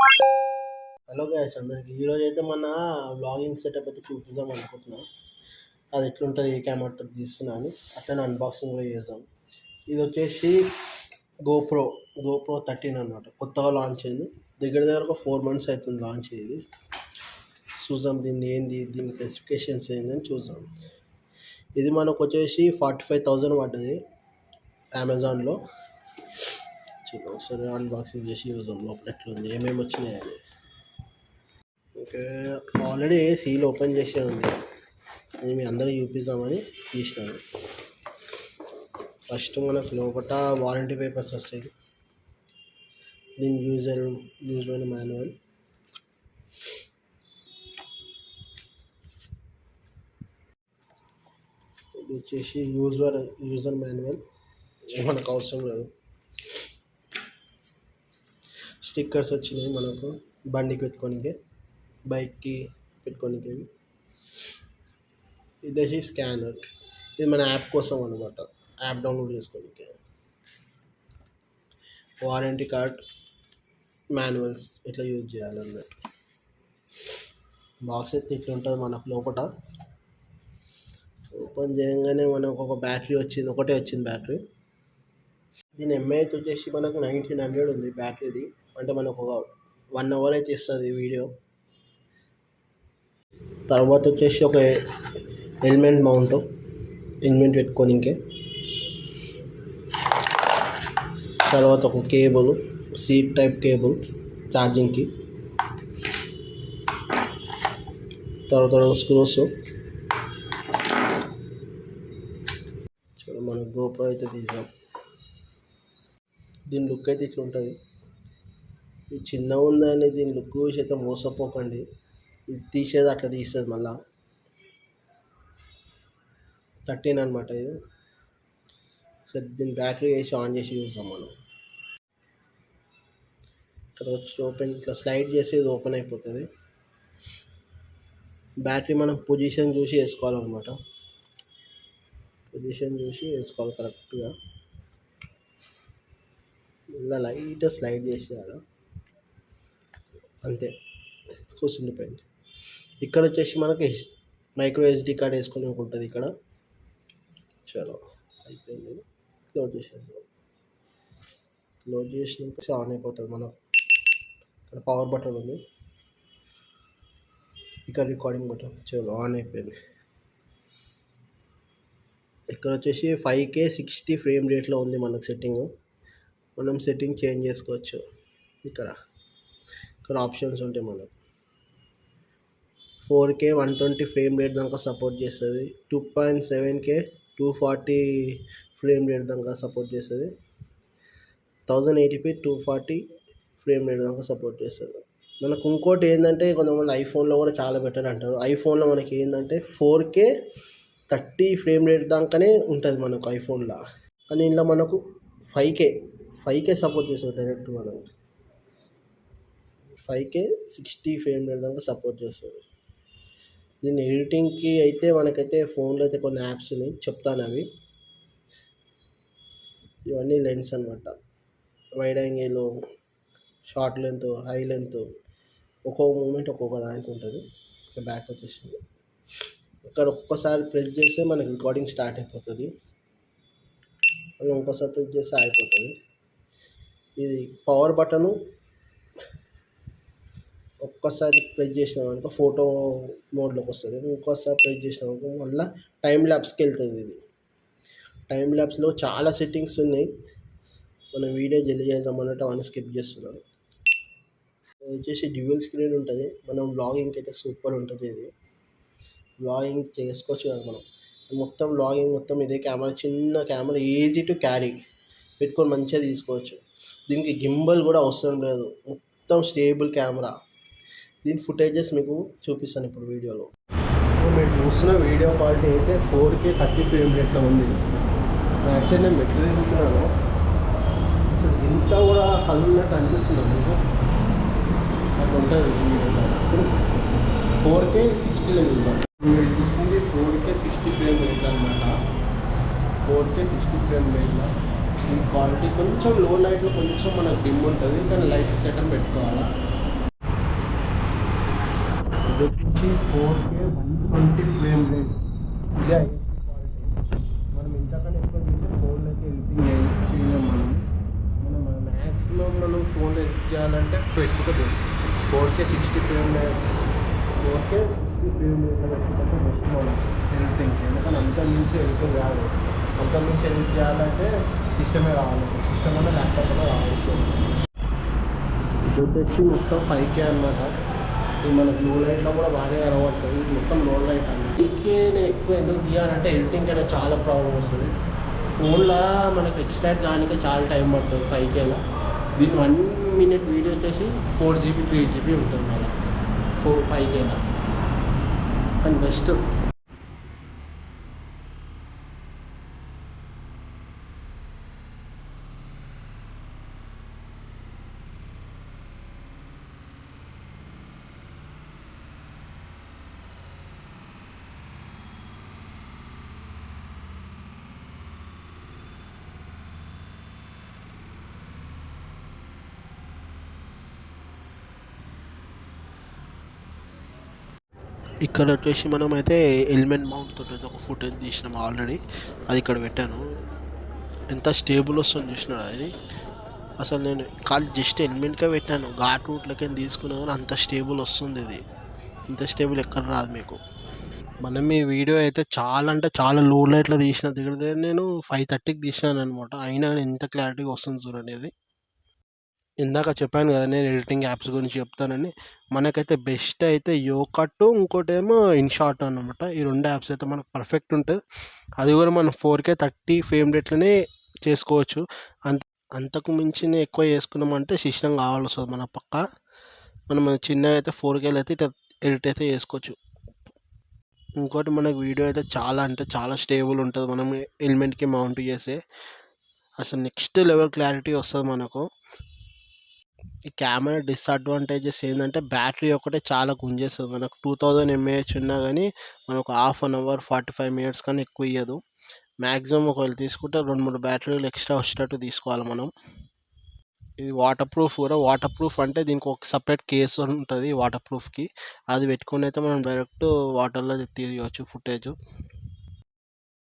Hello guys అందరికి ఈరోజు అయితే మన వ్లాగింగ్ సెటప్ అయితే చూపిద్దాం అనుకుంటున్నా. అది ఎట్లుంటుంది ఏ కెమెరాతో తీస్తున్నాను అట్లనే అన్బాక్సింగ్ కూడా చేద్దాం. ఇది వచ్చేసి గోప్రో 13 అనమాట. కొత్తగా లాంచ్ అయింది. దగ్గర ఒక 4 months అవుతుంది లాంచ్ అయ్యేది. చూద్దాం దీన్ని ఏంది, దీని స్పెసిఫికేషన్స్ ఏందని చూద్దాం. ఇది మనకు వచ్చేసి 45,000 పడ్డది అమెజాన్లో. చూద్దాం ఒకసారి అన్బాక్సింగ్ చేసి చూద్దాం లోపల ఎట్లుంది, ఏమేమి వచ్చినాయి అని. ఓకే, ఆల్రెడీ సీల్ ఓపెన్ చేసే ఉంది. ఇది మీ అందరూ చూపిద్దామని తీసినాను. ఫస్ట్ మనకు లోపల వారంటీ పేపర్స్ వస్తాయి. దీని యూజర్ మాన్యువల్, ఇది వచ్చేసి యూజర్ మాన్యువల్ మనకు అవసరం లేదు. స్టిక్కర్స్ వచ్చినాయి మనకు బండికి పెట్టుకోనికే, బైక్కి పెట్టుకోనికే. ఇది వచ్చి స్కానర్, ఇది మన యాప్ కోసం అనమాట, యాప్ డౌన్లోడ్ చేసుకోనికే. వారంటీ కార్డ్, మాన్యువల్స్ ఇట్లా యూజ్ చేయాలన్నట్టు. బాక్స్ అయితే ఇట్లా ఉంటుంది మనకు లోపల. ఓపెన్ చేయగానే మనకు ఒక బ్యాటరీ వచ్చింది, ఒకటే వచ్చింది బ్యాటరీ. దీని ఎంఏహెచ్ వచ్చేసి మనకు 1900 ఉంది బ్యాటరీది. అంటే మనకు ఒక 1 hour అయితే ఇస్తుంది వీడియో. తర్వాత వచ్చేసి ఒక హెల్మెట్ మౌంట్, హెల్మెట్ పెట్టుకోనికే. తర్వాత ఒక కేబుల్, సీట్ టైప్ కేబుల్ ఛార్జింగ్కి. తర్వాత 2 స్క్రూస్. చూడండి మనకు గోప్రో అయితే తీసాం. దీని లుక్ అయితే ఇట్లా ఉంటుంది. ఇది చిన్నగా ఉందని దీని లుక్ చూసి అయితే మోసపోకండి. ఇది తీసేది అట్లా తీస్తుంది మళ్ళా. 13 అనమాట ఇది. సరే దీని బ్యాటరీ వేసి ఆన్ చేసి చూస్తాం మనం. ఇక్కడ వచ్చి ఓపెన్ ఇట్లా స్లైడ్ చేసి ఇది ఓపెన్ అయిపోతుంది. బ్యాటరీ మనం పొజిషన్ చూసి వేసుకోవాలన్నమాట. పొజిషన్ చూసి వేసుకోవాలి కరెక్ట్గా. ఇలా లైట్గా స్లైడ్ చేసేయాలి, అంతే కూర్చుండిపోయింది. ఇక్కడ వచ్చేసి మనకి మైక్రో SD కార్డ్ వేసుకొని ఉంటుంది ఇక్కడ. చలో అయిపోయింది, క్లోజ్ చేసేసాం. క్లోజ్ చేసినాక ఆన్ అయిపోతుంది మనకు. ఇక్కడ పవర్ బటన్ ఉంది, ఇక్కడ రికార్డింగ్ బటన్. చలో ఆన్ అయిపోయింది. ఇక్కడ వచ్చేసి 5K 60 ఫ్రేమ్ రేట్లో ఉంది మనకు సెట్టింగ్. మనం సెట్టింగ్ చేంజ్ చేసుకోవచ్చు. ఇక్కడ ఆప్షన్స్ ఉంటాయి మనకు. 4K 120 ఫ్రేమ్ రేట్ దాకా సపోర్ట్ చేస్తుంది. 2.7K 240 ఫ్రేమ్ రేట్ దాకా సపోర్ట్ చేస్తుంది. 1080p 240 ఫ్రేమ్ రేట్ దాకా సపోర్ట్ చేస్తుంది. మనకు ఇంకోటి ఏంటంటే, కొంతమంది ఐఫోన్లో కూడా చాలా బెటర్ అంటారు. ఐఫోన్లో మనకి ఏంటంటే 4K 30 ఫ్రేమ్ రేట్ దాకానే ఉంటుంది మనకు ఐఫోన్లో. కానీ ఇందులో మనకు 5K సపోర్ట్ చేస్తుంది డైరెక్ట్. మనం 5K 60 ఫ్రేమ్ రేట్ దాకా సపోర్ట్ చేస్తుంది. దీన్ని ఎడిటింగ్కి అయితే మనకైతే ఫోన్లో అయితే కొన్ని యాప్స్ ఉన్నాయి, చెప్తాను అవి. ఇవన్నీ లెన్స్ అనమాట. Wide angle, short length, high length, ఒక్కొక్క మూమెంట్ ఒక్కొక్క దానికి ఉంటుంది. బ్యాక్ వచ్చేసింది. ఇక్కడ ఒక్కసారి ప్రెస్ చేస్తే మనకి రికార్డింగ్ స్టార్ట్ అయిపోతుంది. మనం ఇంకోసారి ప్రెస్ చేస్తే అయిపోతుంది. ఇది పవర్ బటను. ఒక్కసారి ప్రెస్ చేసినామనుకో ఫోటో మోడ్లోకి వస్తుంది. ఇంకోసారి ప్రెస్ చేసినామనుకో మళ్ళీ టైం ల్యాప్స్కి వెళ్తుంది. ఇది టైం ల్యాప్స్లో చాలా సెట్టింగ్స్ ఉన్నాయి. మనం వీడియో జల్దీ చేద్దామన్నట్టు అవన్నీ స్కిప్ చేస్తున్నాం. ఇది వచ్చేసి డ్యూయల్ స్క్రీన్ ఉంటుంది. మనం వ్లాగింగ్కి అయితే సూపర్ ఉంటుంది. ఇది వ్లాగింగ్ చేసుకోవచ్చు కదా మనం. మొత్తం వ్లాగింగ్ మొత్తం ఇదే కెమెరా, చిన్న కెమెరా, ఈజీ టు క్యారీ, పెట్టుకొని మంచిగా తీసుకోవచ్చు. దీనికి గింబల్ కూడా అవసరం లేదు, మొత్తం స్టేబుల్ కెమెరా. దీని ఫుటేజెస్ మీకు చూపిస్తాను ఇప్పుడు వీడియోలో. మీరు చూస్తున్న వీడియో క్వాలిటీ అయితే 4K 30 ఫ్రేమ్ రేట్లో ఉంది. యాక్చువల్లీ నేను మెట్లు తింటున్నాను, అసలు ఇంత కూడా కళ్ళున్నట్టు అనిపిస్తుంది మీకు. అట్లా ఉంటుంది. 4K 60లో చూస్తాం. మీరు చూస్తుంది 4K 60 ఫ్రేమ్ రేట్లో అనమాట. 4K 60 ఫ్రేమ్ రేట్లో ఈ క్వాలిటీ కొంచెం లో లైట్లో కొంచెం మనకు డిమ్ ఉంటుంది, కానీ లైట్ సెటప్ పెట్టుకోవాలా. వచ్చి 4K 120 ఫ్రేమ్ రేట్. ఇదే హైయెస్ట్ క్వాలిటీ. మనం ఇంతకన్నా ఎక్కువ తీస్తే ఫోన్లో అయితే ఎడిటింగ్ చేయలేము మనం మ్యాక్సిమం మనం ఫోన్లో ఎడిట్ చేయాలంటే పెట్టుకుంటే 4K 60 frame rate 4K 60 frame రేట్లో పెట్టుకుంటే బెస్ట్ మనం ఎడిటింగ్కి. ఎందుకంటే అంత మించి ఎడిటింగ్ కాదు. అంత మించి ఎడిట్ చేయాలంటే సిస్టమే కావాలి. సిస్టమ్ అన్న ల్యాప్టాప్ అన్న కావాల్సింది. ఇది వచ్చి మొత్తం 5K అనమాట. ఇది మనకు లో లైట్లో కూడా బాగానే కనబడుతుంది. ఇది మొత్తం లో లైట్ అన్నమాట. 5K నేను ఎక్కువ ఎందుకు తీయాలంటే ఎడిటింగ్ అనేది చాలా ప్రాబ్లం వస్తుంది. ఫోన్లో మనకు ఎక్స్ట్రాక్ట్ దానికే చాలా టైం పడుతుంది 5Kలో. దీని 1 minute వీడియో వచ్చేసి 4GB 3GB ఉంటుంది మళ్ళీ 5Kలో. కానీ బెస్ట్. ఇక్కడ వచ్చేసి మనమైతే ఎలిమెంట్ మౌంట్ తోటి అయితే ఒక ఫుటేజ్ తీసినాం ఆల్రెడీ. అది ఇక్కడ పెట్టాను. ఎంత స్టేబుల్ వస్తుంది చూసినారా ఇది. అసలు నేను కాల్ జస్ట్ ఎలిమెంట్కే పెట్టాను. ఘాట్ రూట్లకి తీసుకున్నా కానీ అంత స్టేబుల్ వస్తుంది ఇది. ఇంత స్టేబుల్ ఎక్కడ రాదు మీకు. మనం ఈ వీడియో అయితే చాలా అంటే చాలా లో లైట్లో తీసిన. దగ్గర నేను 5:30కి తీసినాను అనమాట. అయినా కానీ ఎంత క్లారిటీగా వస్తుంది చూడండి ఇది. ఇందాక చెప్పాను కదా నేను ఎడిటింగ్ యాప్స్ గురించి చెప్తానని. మనకైతే బెస్ట్ అయితే యోకట్, ఇంకోటేమో ఇన్‌షాట్ అన్నమాట. ఈ 2 యాప్స్ అయితే మనకు పర్ఫెక్ట్ ఉంటుంది. అది కూడా మనం 4K 30 ఫ్రేమ్ రేట్‌లోనే చేసుకోవచ్చు. అంతకు మించిన ఎక్కువ చేసుకున్నామంటే సిస్టమ్ కావాల్సొస్తది మనకు పక్కా. మనం చిన్నగా అయితే 4Kలో అయితే ఇట్లా ఎడిట్ అయితే చేసుకోవచ్చు. ఇంకోటి మనకు వీడియో అయితే చాలా అంటే చాలా స్టేబుల్ ఉంటుంది. మనం ఎలిమెంట్‌కి మౌంట్ చేస్తే అసలు నెక్స్ట్ లెవెల్ క్లారిటీ వస్తుంది మనకు. ఈ కెమెరా డిసడ్వాంటేజెస్ ఏంటంటే బ్యాటరీ ఒకటే చాలా గుంజేస్తుంది. మనకు 2000 mAh ఉన్నా కానీ మనకు హాఫ్ అన్ అవర్ 45 మినిట్స్ కన్నా ఎక్కువ ఇయ్యదు. మ్యాక్సిమం ఒకవేళ తీసుకుంటే 2-3 బ్యాటరీలు ఎక్స్ట్రా వచ్చేటట్టు తీసుకోవాలి మనం. ఇది వాటర్ ప్రూఫ్ కూడా. వాటర్ ప్రూఫ్ అంటే దీనికి ఒక సపరేట్ కేస్ ఉంటుంది వాటర్ ప్రూఫ్కి. అది పెట్టుకుని అయితే మనం డైరెక్ట్ వాటర్లో తీయవచ్చు ఫుటేజ్.